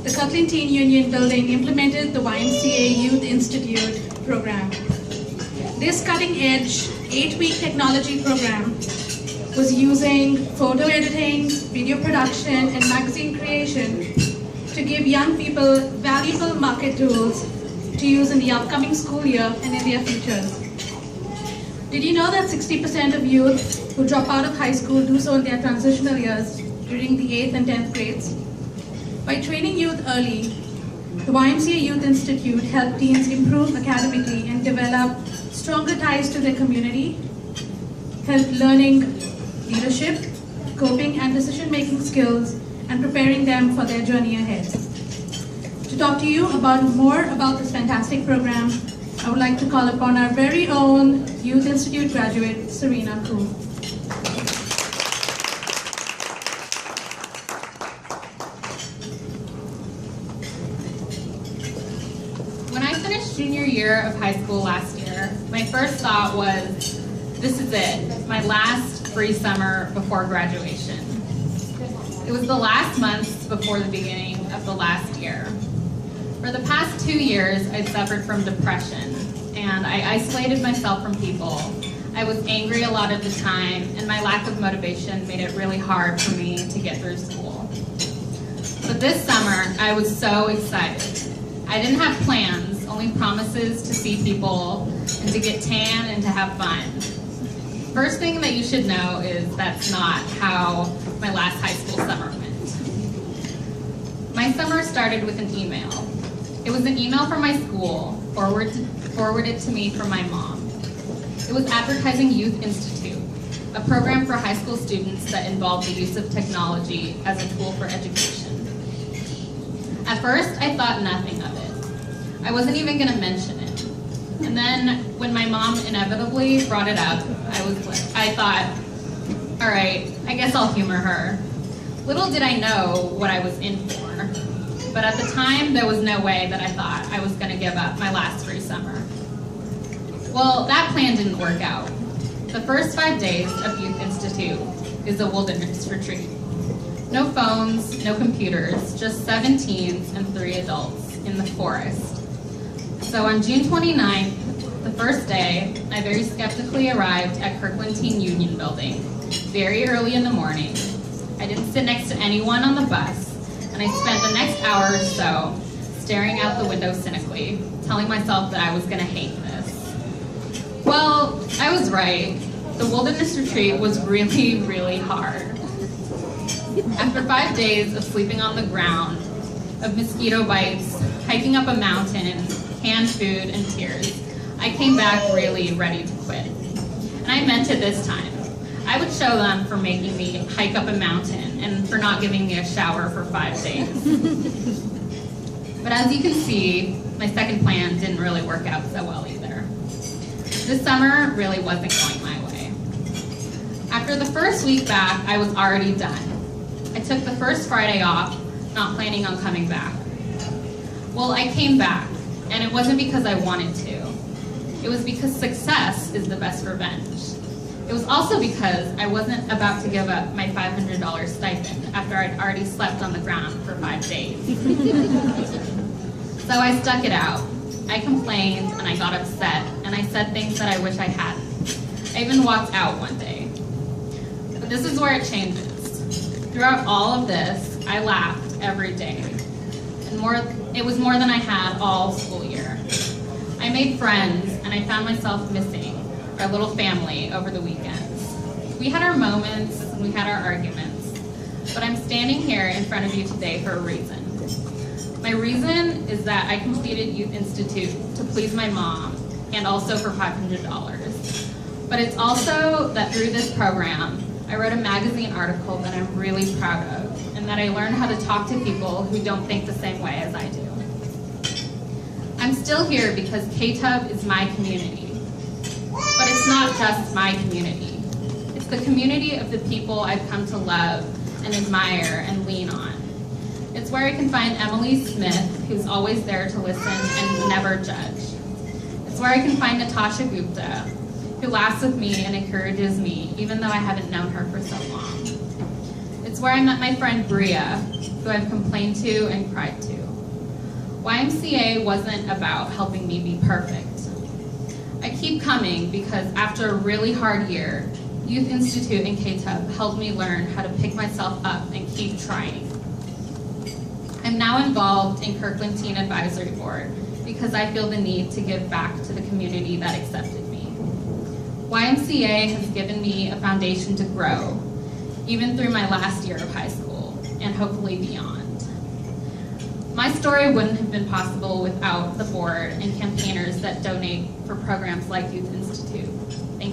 the Kirkland Teen Union building implemented the YMCA Youth Institute program. This cutting-edge 8-week technology program was using photo editing, video production, and magazine creation to give young people valuable market tools to use in the upcoming school year and in their futures. Did you know that 60% of youth who drop out of high school do so in their transitional years during the 8th and 10th grades? By training youth early, the YMCA Youth Institute helped teens improve academically and develop stronger ties to their community, help learning leadership, coping and decision-making skills, and preparing them for their journey ahead. To talk to you more about this fantastic program, I would like to call upon our very own Youth Institute graduate, Serena Koo. When I finished junior year of high school last year, my first thought was, this is it, my last free summer before graduation. It was the last months before the beginning of the last year. For the past 2 years, I suffered from depression, and I isolated myself from people. I was angry a lot of the time, and my lack of motivation made it really hard for me to get through school. But this summer, I was so excited. I didn't have plans, only promises to see people and to get tan and to have fun. First thing that you should know is that's not how my last high school summer went. My summer started with an email. It was an email from my school, forwarded to me from my mom. It was advertising Youth Institute, a program for high school students that involved the use of technology as a tool for education. At first, I thought nothing of it. I wasn't even going to mention it. And then, when my mom inevitably brought it up, I thought, all right, I guess I'll humor her. Little did I know what I was in for. But at the time, there was no way that I thought I was going to give up my last free summer. Well, that plan didn't work out. The first 5 days of Youth Institute is a wilderness retreat. No phones, no computers, just 7 teens and 3 adults in the forest. So on June 29th, the first day, I very skeptically arrived at Kirkland Teen Union building, very early in the morning. I didn't sit next to anyone on the bus, and I spent the next hour or so staring out the window cynically, telling myself that I was going to hate this. Well, I was right. The wilderness retreat was really, really hard. After 5 days of sleeping on the ground, of mosquito bites, hiking up a mountain, canned food, and tears, I came back really ready to quit. And I meant it this time. I would show them for making me hike up a mountain and for not giving me a shower for 5 days. But as you can see, my second plan didn't really work out so well either. This summer really wasn't going my way. After the first week back, I was already done. I took the first Friday off, not planning on coming back. Well, I came back, and it wasn't because I wanted to. It was because success is the best revenge. It was also because I wasn't about to give up my $500 stipend after I'd already slept on the ground for 5 days. So I stuck it out. I complained, and I got upset, and I said things that I wish I hadn't. I even walked out one day. But this is where it changes. Throughout all of this, I laughed every day. And it was more than I had all school year. I made friends, and I found myself missing our little family over the weekends. We had our moments, and we had our arguments, but I'm standing here in front of you today for a reason. My reason is that I completed Youth Institute to please my mom, and also for $500. But it's also that through this program, I wrote a magazine article that I'm really proud of, and that I learned how to talk to people who don't think the same way as I do. I'm still here because KTUB is my community. But it's not just my community. It's the community of the people I've come to love and admire and lean on. It's where I can find Emily Smith, who's always there to listen and never judge. It's where I can find Natasha Gupta, who laughs with me and encourages me, even though I haven't known her for so long. It's where I met my friend Bria, who I've complained to and cried to. YMCA wasn't about helping me be perfect. I keep coming because after a really hard year, Youth Institute and KTUB helped me learn how to pick myself up and keep trying. I'm now involved in Kirkland Teen Advisory Board because I feel the need to give back to the community that accepted me. YMCA has given me a foundation to grow, even through my last year of high school, and hopefully beyond. My story wouldn't have been possible without the board and campaigners that donate for programs like Youth Institute. Thank you.